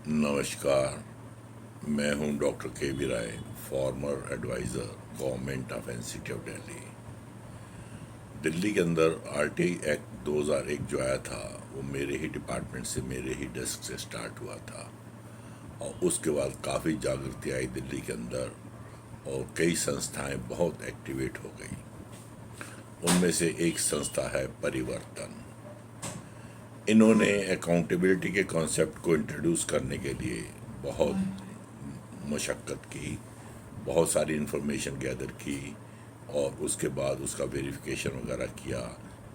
नमस्कार। मैं हूं doctor K B Rai, former adviser government of NCT of Delhi. Delhi के अंदर आरटीआई एक्ट 2001 जो आया था वो मेरे ही डिपार्टमेंट से, मेरे ही डेस्क से स्टार्ट हुआ था और उसके बाद काफ़ी जागृति आई दिल्ली के अंदर और कई संस्थाएं बहुत एक्टिवेट हो गई। उनमें से एक संस्था है परिवर्तन। इन्होंने अकाउंटेबिलिटी के कॉन्सेप्ट को इंट्रोड्यूस करने के लिए बहुत मशक्क़त की, बहुत सारी इन्फॉर्मेशन गैदर की और उसके बाद उसका वेरिफिकेशन वगैरह किया,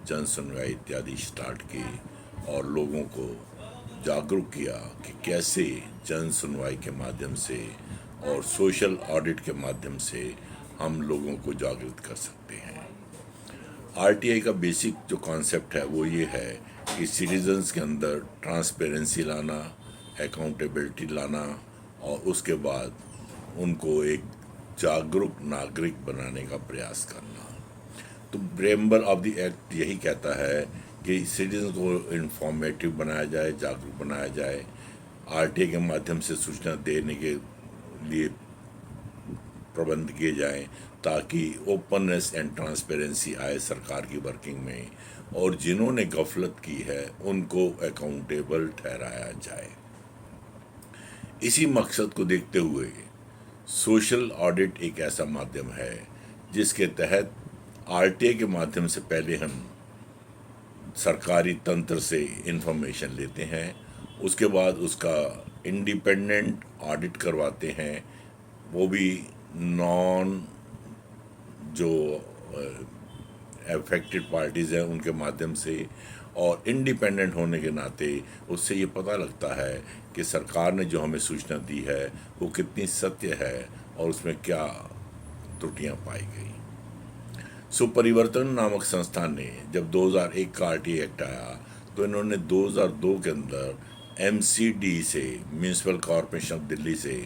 जन सुनवाई इत्यादि स्टार्ट की और लोगों को जागरूक किया कि कैसे जन सुनवाई के माध्यम से और सोशल ऑडिट के माध्यम से हम लोगों को जागरूक कर सकते हैं। आरटीआई का बेसिक जो कॉन्सेप्ट है वो ये है कि सिटीजन्स के अंदर ट्रांसपेरेंसी लाना, अकाउंटेबिलिटी लाना और उसके बाद उनको एक जागरूक नागरिक बनाने का प्रयास करना। तो प्रेम्बल ऑफ द एक्ट यही कहता है कि सिटीजन को इंफॉर्मेटिव बनाया जाए, जागरूक बनाया जाए, आरटीआई के माध्यम से सूचना देने के लिए प्रबंध किए जाएं ताकि ओपननेस एंड ट्रांसपेरेंसी आए सरकार की वर्किंग में और जिन्होंने गफलत की है उनको अकाउंटेबल ठहराया जाए। इसी मकसद को देखते हुए सोशल ऑडिट एक ऐसा माध्यम है जिसके तहत आरटीआई के माध्यम से पहले हम सरकारी तंत्र से इंफॉर्मेशन लेते हैं, उसके बाद उसका इंडिपेंडेंट ऑडिट करवाते हैं, वो भी नॉन जो अफेक्टेड पार्टीज़ हैं उनके माध्यम से। और इंडिपेंडेंट होने के नाते उससे ये पता लगता है कि सरकार ने जो हमें सूचना दी है वो कितनी सत्य है और उसमें क्या त्रुटियां पाई गई। परिवर्तन नामक संस्था ने जब 2001 का आरटीआई एक्ट आया तो इन्होंने 2002 के अंदर एमसीडी से, म्यूनिसिपल कॉरपोरेशन ऑफ दिल्ली से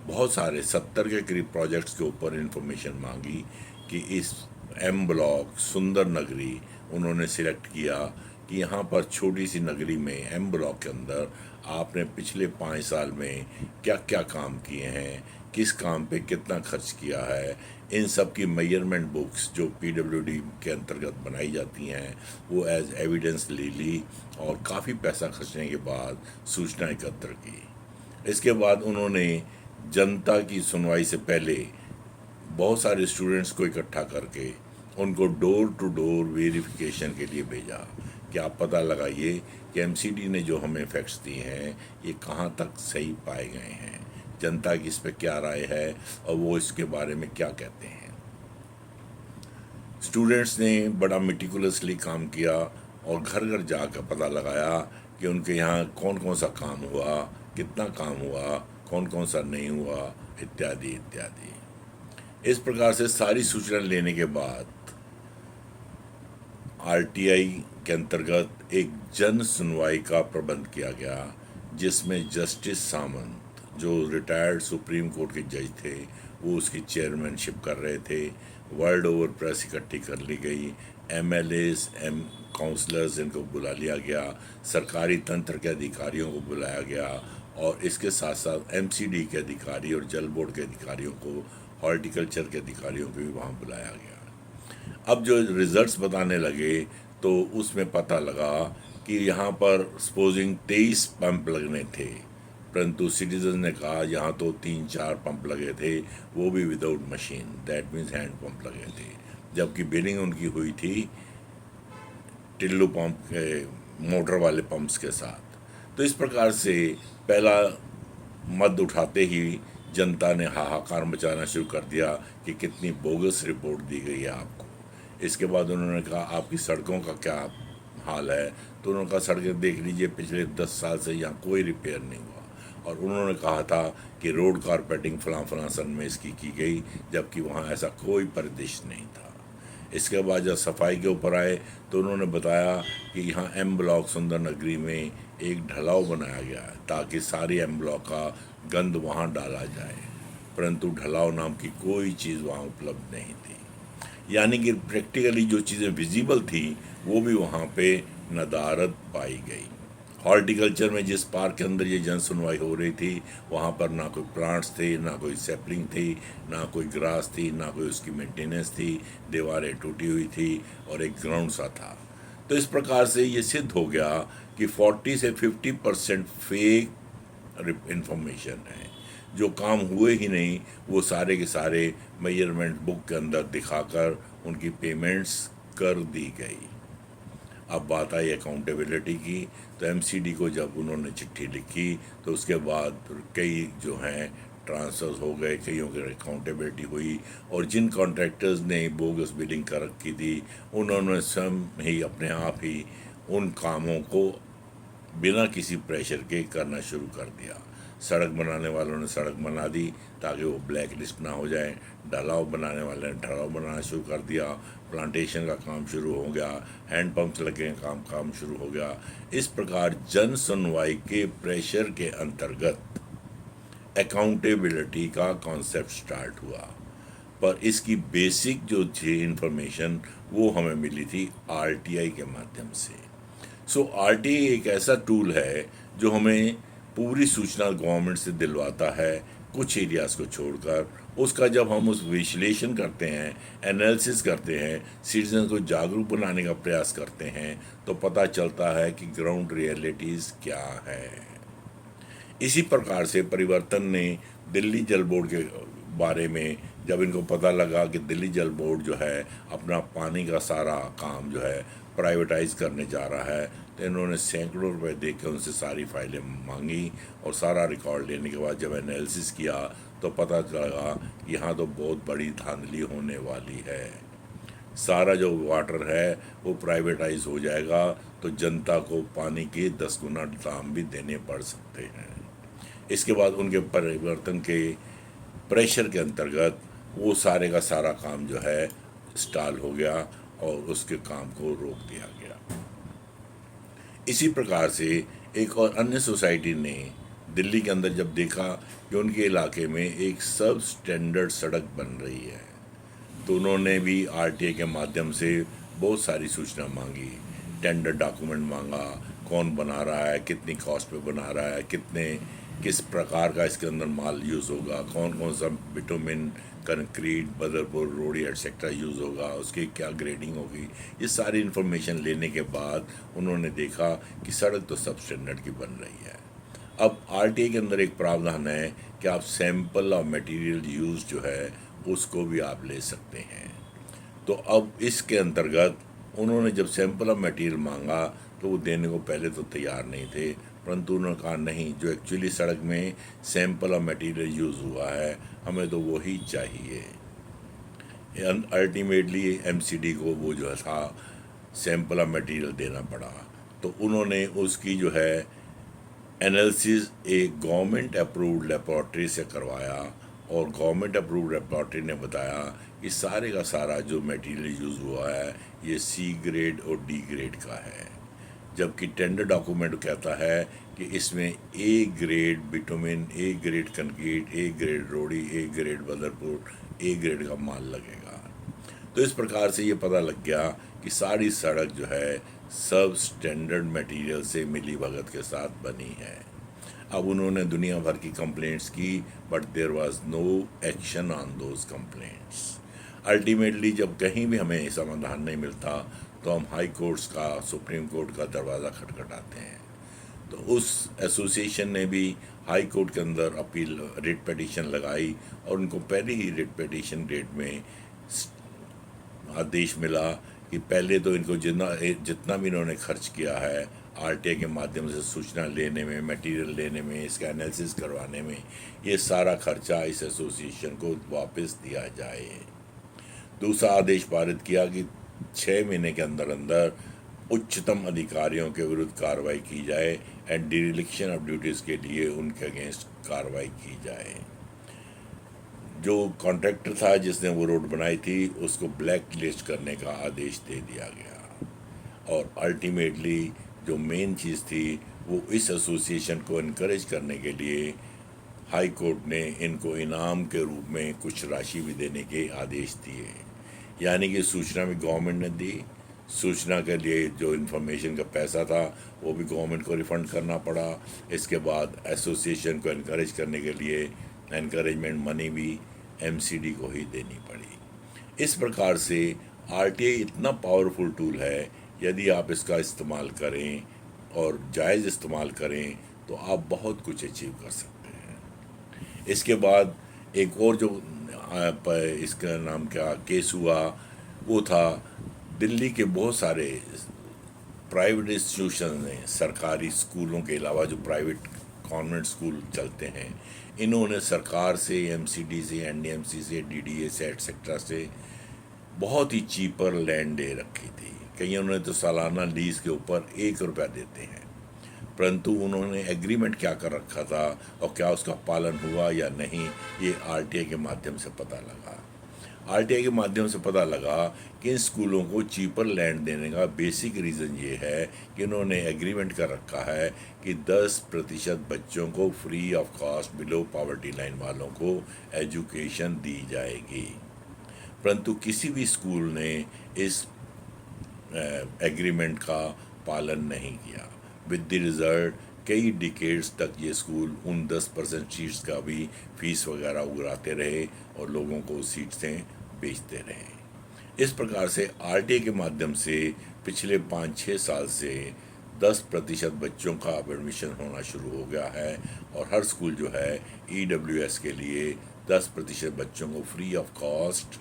बहुत सारे 70 के करीब प्रोजेक्ट्स के ऊपर इंफॉर्मेशन मांगी कि इस एम ब्लॉक सुंदर नगरी उन्होंने सिलेक्ट किया कि यहाँ पर छोटी सी नगरी में एम ब्लॉक के अंदर आपने पिछले 5 साल में क्या क्या काम किए हैं, किस काम पे कितना खर्च किया है, इन सब की मेजरमेंट बुक्स जो पीडब्ल्यूडी के अंतर्गत बनाई जाती हैं वो एज एविडेंस ले ली और काफ़ी पैसा खर्चने के बाद सूचना एकत्र की। इसके बाद उन्होंने जनता की सुनवाई से पहले बहुत सारे स्टूडेंट्स को इकट्ठा करके उनको डोर टू डोर वेरिफिकेशन के लिए भेजा कि आप पता लगाइए कि एमसीडी ने जो हमें फैक्ट्स दिए हैं ये कहाँ तक सही पाए गए हैं, जनता की इस पर क्या राय है और वो इसके बारे में क्या कहते हैं। स्टूडेंट्स ने बड़ा मेटिकुलसली काम किया और घर घर जाकर पता लगाया कि उनके यहाँ कौन कौन सा काम हुआ, कितना काम हुआ, कौन कौन सा नहीं हुआ, इत्यादि इत्यादि। इस प्रकार से सारी सूचना लेने के बाद आरटीआई के अंतर्गत एक जन सुनवाई का प्रबंध किया गया जिसमें जस्टिस सामंत जो रिटायर्ड सुप्रीम कोर्ट के जज थे वो उसकी चेयरमैनशिप कर रहे थे। वर्ल्ड ओवर प्रेस इकट्ठी कर ली गई, एमएलएस, काउंसलर्स इनको बुला लिया गया, सरकारी तंत्र के अधिकारियों को बुलाया गया और इसके साथ साथ एमसीडी के अधिकारी और जल बोर्ड के अधिकारियों को, हॉर्टिकल्चर के अधिकारियों को भी वहाँ बुलाया गया। अब जो रिजल्ट्स बताने लगे तो उसमें पता लगा कि यहाँ पर सपोजिंग 23 पंप लगने थे, परंतु सिटीजन ने कहा यहाँ तो 3-4 पंप लगे थे, वो भी without machine, that means hand pump लगे थे, जबकि बिलिंग उनकी हुई थी टिल्लू पंप के, मोटर वाले पंप्स के साथ। तो इस प्रकार से पहला मद उठाते ही जनता ने हाहाकार मचाना शुरू कर दिया कि कितनी बोगस रिपोर्ट दी गई है आपको। इसके बाद उन्होंने कहा आपकी सड़कों का क्या हाल है, तो उन्होंने कहा सड़कें देख लीजिए पिछले 10 साल से यहाँ कोई रिपेयर नहीं हुआ। और उन्होंने कहा था कि रोड कारपेटिंग फलां सन में इसकी की गई, जबकि वहाँ ऐसा कोई परिदृश्य नहीं था। इसके बाद जब सफाई के ऊपर आए तो उन्होंने बताया कि यहाँ एम ब्लॉक सुंदर नगरी में एक ढलाव बनाया गया है ताकि सारी एम ब्लॉक का गंद वहाँ डाला जाए, परंतु ढलाव नाम की कोई चीज़ वहाँ उपलब्ध नहीं थी। यानी कि प्रैक्टिकली जो चीज़ें विजिबल थी वो भी वहाँ पे नदारद पाई गई। हॉर्टिकल्चर में जिस पार्क के अंदर ये जन सुनवाई हो रही थी वहाँ पर ना कोई प्लांट्स थे, ना कोई सैपलिंग थी, ना कोई ग्रास थी, ना कोई उसकी मेंटेनेंस थी, दीवारें टूटी हुई थी और एक ग्राउंड सा था। तो इस प्रकार से ये सिद्ध हो गया कि 40 से 50% फेक इंफॉर्मेशन है। जो काम हुए ही नहीं वो सारे के सारे मेजरमेंट बुक के अंदर दिखाकर उनकी पेमेंट्स कर दी गई। अब बात आई अकाउंटेबिलिटी की, तो एमसीडी को जब उन्होंने चिट्ठी लिखी तो उसके बाद कई जो हैं ट्रांसफर्स हो गए, कईयों की अकाउंटेबिलिटी हुई, और जिन कॉन्ट्रैक्टर्स ने बोगस बिलिंग कर रखी थी उन्होंने स्वयं ही अपने आप ही उन कामों को बिना किसी प्रेशर के करना शुरू कर दिया। सड़क बनाने वालों ने सड़क बना दी ताकि वो ब्लैक लिस्ट ना हो जाए, ढलाव बनाने वाले ने ढलाव बनाना शुरू कर दिया, प्लांटेशन का काम शुरू हो गया, हैंड पंप्स लगे काम शुरू हो गया। इस प्रकार जन सुनवाई के प्रेशर के अंतर्गत अकाउंटेबिलिटी का कॉन्सेप्ट स्टार्ट हुआ। पर इसकी बेसिक जो थी इंफॉर्मेशन वो हमें मिली थी आरटीआई के माध्यम से। सो आरटीआई एक ऐसा टूल है जो हमें पूरी सूचना गवर्नमेंट से दिलवाता है, कुछ एरियाज़ को छोड़कर। उसका जब हम उस विश्लेषण करते हैं, एनालिसिस करते हैं, सिटीजन को जागरूक बनाने का प्रयास करते हैं, तो पता चलता है कि ग्राउंड रियलिटीज़ क्या है। इसी प्रकार से परिवर्तन ने दिल्ली जल बोर्ड के बारे में, जब इनको पता लगा कि दिल्ली जल बोर्ड जो है अपना पानी का सारा काम जो है प्राइवेटाइज करने जा रहा है, तो इन्होंने सैकड़ों रुपए दे के उनसे सारी फाइलें मांगी और सारा रिकॉर्ड लेने के बाद जब एनालिसिस किया तो पता लगा कि यहाँ तो बहुत बड़ी धांधली होने वाली है। सारा जो वाटर है वो प्राइवेटाइज हो जाएगा तो जनता को पानी के 10 गुना दाम भी देने पड़ सकते हैं। इसके बाद उनके परिवर्तन के प्रेशर के अंतर्गत वो सारे का सारा काम जो है स्टॉल हो गया और उसके काम को रोक दिया गया। इसी प्रकार से एक और अन्य सोसाइटी ने दिल्ली के अंदर जब देखा कि उनके इलाके में एक सब स्टैंडर्ड सड़क बन रही है, तो उन्होंने भी आरटीआई के माध्यम से बहुत सारी सूचना मांगी, टेंडर डॉक्यूमेंट मांगा, कौन बना रहा है, कितनी कॉस्ट पे बना रहा है, किस प्रकार का इसके अंदर माल यूज़ होगा, कौन कौन सा बिटुमिन, कंक्रीट, बदरपुर, रोडी एटसेट्रा यूज़ होगा, उसकी क्या ग्रेडिंग होगी। ये सारी इन्फॉर्मेशन लेने के बाद उन्होंने देखा कि सड़क तो सब स्टैंडर्ड की बन रही है। अब आरटीआई के अंदर एक प्रावधान है कि आप सैंपल और मटेरियल यूज़ जो है उसको भी आप ले सकते हैं। तो अब इसके अंतर्गत उन्होंने जब सैंपल और मटेरियल मांगा तो वो देने को पहले तो तैयार नहीं थे, परंतु उन्होंने कहा नहीं, जो एक्चुअली सड़क में सैंपल और मटेरियल यूज़ हुआ है हमें तो वो ही चाहिए। अल्टीमेटली एमसीडी को वो जो था सैंपल और मटेरियल देना पड़ा। तो उन्होंने उसकी जो है एनालिसिस एक गवर्नमेंट अप्रूव्ड लेबॉर्ट्री से करवाया और गवर्नमेंट अप्रूव्ड लेबॉर्ट्री ने बताया कि सारे का सारा जो मटेरियल यूज़ हुआ है ये सी ग्रेड और डी ग्रेड का है, जबकि टेंडर डॉक्यूमेंट कहता है कि इसमें A grade bitumen, A grade concrete, A grade रोडी, A grade Badarpur, A grade का माल लगेगा। तो इस प्रकार से ये पता लग गया कि सारी सड़क जो है सब स्टैंडर्ड मटेरियल से मिली भगत के साथ बनी है। अब उन्होंने दुनिया भर की कंप्लेंट्स की, but there was no action on those complaints. Ultimately जब कहीं भी हमें समाधान नहीं मिलता तो हम हाई कोर्ट्स का, सुप्रीम कोर्ट का दरवाज़ा खटखटाते हैं। तो उस एसोसिएशन ने भी हाई कोर्ट के अंदर अपील रिट पिटीशन लगाई और उनको पहले ही रिट पिटीशन डेट में आदेश मिला कि पहले तो इनको जितना भी इन्होंने खर्च किया है आरटीआई के माध्यम से सूचना लेने में, मटेरियल लेने में, इसका एनालिसिस करवाने में, ये सारा खर्चा इस एसोसिएशन को वापस दिया जाए। दूसरा आदेश पारित किया कि 6 महीने के अंदर अंदर उच्चतम अधिकारियों के विरुद्ध कार्रवाई की जाए एंड डिरेलिक्शन ऑफ ड्यूटीज़ के लिए उनके अगेंस्ट कार्रवाई की जाए। जो कॉन्ट्रैक्टर था जिसने वो रोड बनाई थी उसको ब्लैक लिस्ट करने का आदेश दे दिया गया। और अल्टीमेटली जो मेन चीज़ थी वो इस एसोसिएशन को इनकरेज करने के लिए हाई कोर्ट ने इनको इनाम के रूप में कुछ राशि भी देने के आदेश दिए। यानी कि सूचना भी गवर्नमेंट ने दी, सूचना के लिए जो इन्फॉर्मेशन का पैसा था वो भी गवर्नमेंट को रिफ़ंड करना पड़ा। इसके बाद एसोसिएशन को इनकरेज करने के लिए एनकरेजमेंट मनी भी एमसीडी को ही देनी पड़ी। इस प्रकार से आरटीआई इतना पावरफुल टूल है, यदि आप इसका इस्तेमाल करें और जायज़ इस्तेमाल करें तो आप बहुत कुछ अचीव कर सकते हैं। इसके बाद एक और जो इसका नाम क्या केस हुआ, वो था दिल्ली के बहुत सारे प्राइवेट इंस्टीट्यूशन ने, सरकारी स्कूलों के अलावा जो प्राइवेट कॉन्वेंट स्कूल चलते हैं, इन्होंने सरकार से, एमसीडी से, एनडीएमसी से, डीडीए से एटसेट्रा से बहुत ही चीपर लैंड दे रखी थी। कईयों ने तो सालाना लीज के ऊपर 1 रुपया देते हैं, परंतु उन्होंने एग्रीमेंट क्या कर रखा था और क्या उसका पालन हुआ या नहीं, ये आरटीआई के माध्यम से पता लगा। आरटीआई के माध्यम से पता लगा कि इन स्कूलों को चीपर लैंड देने का बेसिक रीज़न ये है कि उन्होंने एग्रीमेंट कर रखा है कि 10% बच्चों को free of cost below poverty line वालों को एजुकेशन दी जाएगी। परंतु किसी भी स्कूल ने इस एग्रीमेंट का पालन नहीं किया। विद द रिजल्ट कई डिकेड्स तक ये स्कूल उन 10% सीट्स का भी फीस वगैरह उड़ाते रहे और लोगों को सीट्सें बेचते रहे। इस प्रकार से आरटीआई के माध्यम से पिछले 5-6 साल से 10% बच्चों का अब एडमिशन होना शुरू हो गया है और हर स्कूल जो है ईडब्ल्यूएस के लिए 10% बच्चों को फ्री ऑफ कॉस्ट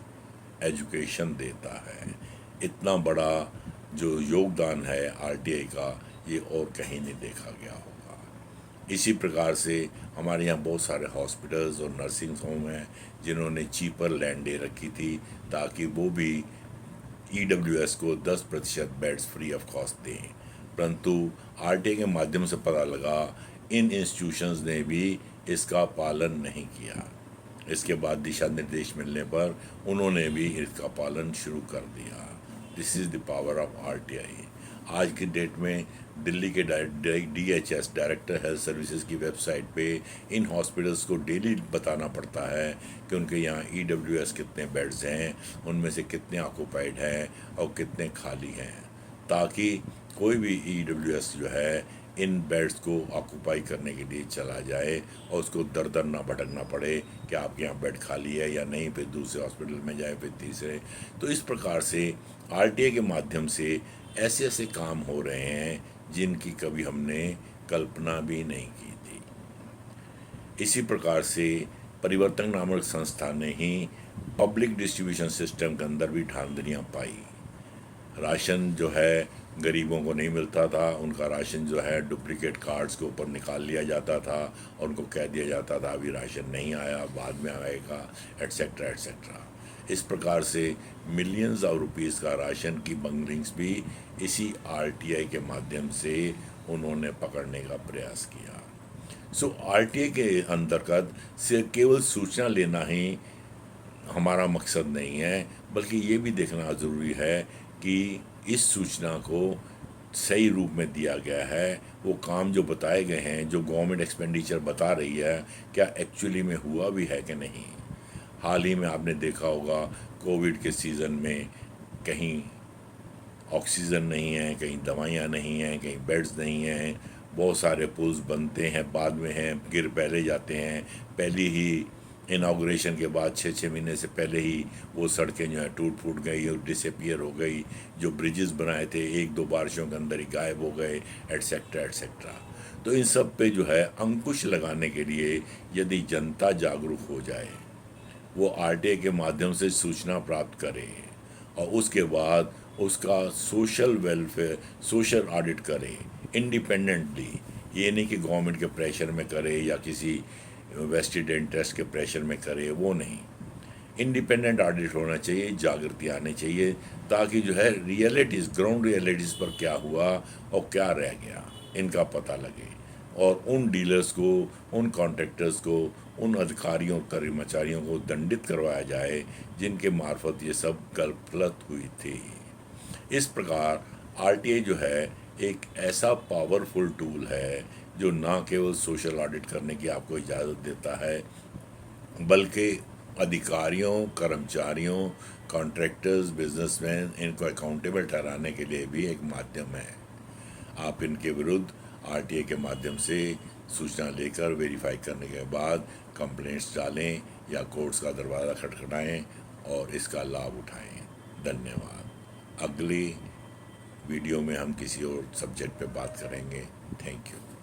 एजुकेशन देता है। इतना बड़ा जो योगदान है आरटीआई का, ये और कहीं नहीं देखा गया होगा। इसी प्रकार से हमारे यहाँ बहुत सारे हॉस्पिटल्स और नर्सिंग होम हैं जिन्होंने चीपर लैंड दे रखी थी ताकि वो भी ईडब्ल्यूएस को 10% बेड्स फ्री ऑफ कॉस्ट दें, परंतु आरटीआई के माध्यम से पता लगा इन इंस्टीट्यूशंस ने भी इसका पालन नहीं किया। इसके बाद दिशा निर्देश मिलने पर उन्होंने भी इसका पालन शुरू कर दिया। This is the power of RTI. आज की डेट में दिल्ली के डीएचएस डायरेक्टर हेल्थ सर्विसेज की वेबसाइट पे इन हॉस्पिटल्स को डेली बताना पड़ता है कि उनके यहाँ ईडब्ल्यूएस कितने बेड्स हैं, उनमें से कितने ऑक्यूपाइड हैं और कितने खाली हैं, ताकि कोई भी ईडब्ल्यूएस जो है इन बेड्स को ऑक्यूपाई करने के लिए चला जाए और उसको दर दर ना भटकना पड़े कि आपके यहाँ बेड खाली है या नहीं, फिर दूसरे हॉस्पिटल में जाए, फिर तीसरे। तो इस प्रकार से आरटीआई के माध्यम से ऐसे ऐसे काम हो रहे हैं जिनकी कभी हमने कल्पना भी नहीं की थी। इसी प्रकार से परिवर्तन नामक संस्था ने ही पब्लिक डिस्ट्रीब्यूशन सिस्टम के अंदर भी धांधलियाँ पाई। राशन जो है गरीबों को नहीं मिलता था, उनका राशन जो है डुप्लीकेट कार्ड्स के ऊपर निकाल लिया जाता था और उनको कह दिया जाता था अभी राशन नहीं आया, बाद में आएगा, एटसेट्रा एटसेट्रा। इस प्रकार से मिलियंस ऑफ रुपीज़ का राशन की बंगलिंग्स भी इसी आरटीआई के माध्यम से उन्होंने पकड़ने का प्रयास किया। सो आरटीआई के अंतर्गत से केवल सूचना लेना ही हमारा मकसद नहीं है, बल्कि ये भी देखना ज़रूरी है कि इस सूचना को सही रूप में दिया गया है। वो काम जो बताए गए हैं, जो गवर्नमेंट एक्सपेंडिचर बता रही है, क्या एक्चुअली में हुआ भी है कि नहीं। हाल ही में आपने देखा होगा कोविड के सीज़न में कहीं ऑक्सीजन नहीं है, कहीं दवाइयाँ नहीं हैं, कहीं बेड्स नहीं हैं, बहुत सारे पुल्स बनते हैं बाद में हैं, गिर पहले जाते हैं, पहली ही इनाग्रेशन के बाद 6-6 महीने से पहले ही वो सड़कें जो है टूट फूट गई और डिसअपियर हो गई, जो ब्रिजेस बनाए थे 1-2 बारिशों के अंदर ही गायब हो गए, एटसेट्रा एटसेट्रा। तो इन सब पे जो है अंकुश लगाने के लिए यदि जनता जागरूक हो जाए, वो आरटीआई के माध्यम से सूचना प्राप्त करे और उसके बाद उसका सोशल वेलफेयर, सोशल ऑडिट करे इंडिपेंडेंटली। ये नहीं कि गवर्नमेंट के प्रेशर में करे या किसी वेस्टेड इंटरेस्ट के प्रेशर में करे, वो नहीं। इंडिपेंडेंट ऑडिट होना चाहिए, जागृति आनी चाहिए, ताकि जो है रियलिटीज़, ग्राउंड रियलिटीज़ पर क्या हुआ और क्या रह गया, इनका पता लगे और उन डीलर्स को, उन कॉन्ट्रैक्टर्स को, उन अधिकारियों कर्मचारियों को दंडित करवाया जाए जिनके मार्फत ये सब गलत हुई थी। इस प्रकार आरटीआई जो है एक ऐसा पावरफुल टूल है जो ना केवल सोशल ऑडिट करने की आपको इजाज़त देता है, बल्कि अधिकारियों, कर्मचारियों, कॉन्ट्रैक्टर्स, बिजनेसमैन इनको अकाउंटेबल ठहराने के लिए भी एक माध्यम है। आप इनके विरुद्ध आरटीए के माध्यम से सूचना लेकर वेरीफाई करने के बाद कंप्लेंट्स डालें या कोर्ट्स का दरवाज़ा खटखटाएं और इसका लाभ उठाएं। धन्यवाद। अगली वीडियो में हम किसी और सब्जेक्ट पे बात करेंगे। Thank you.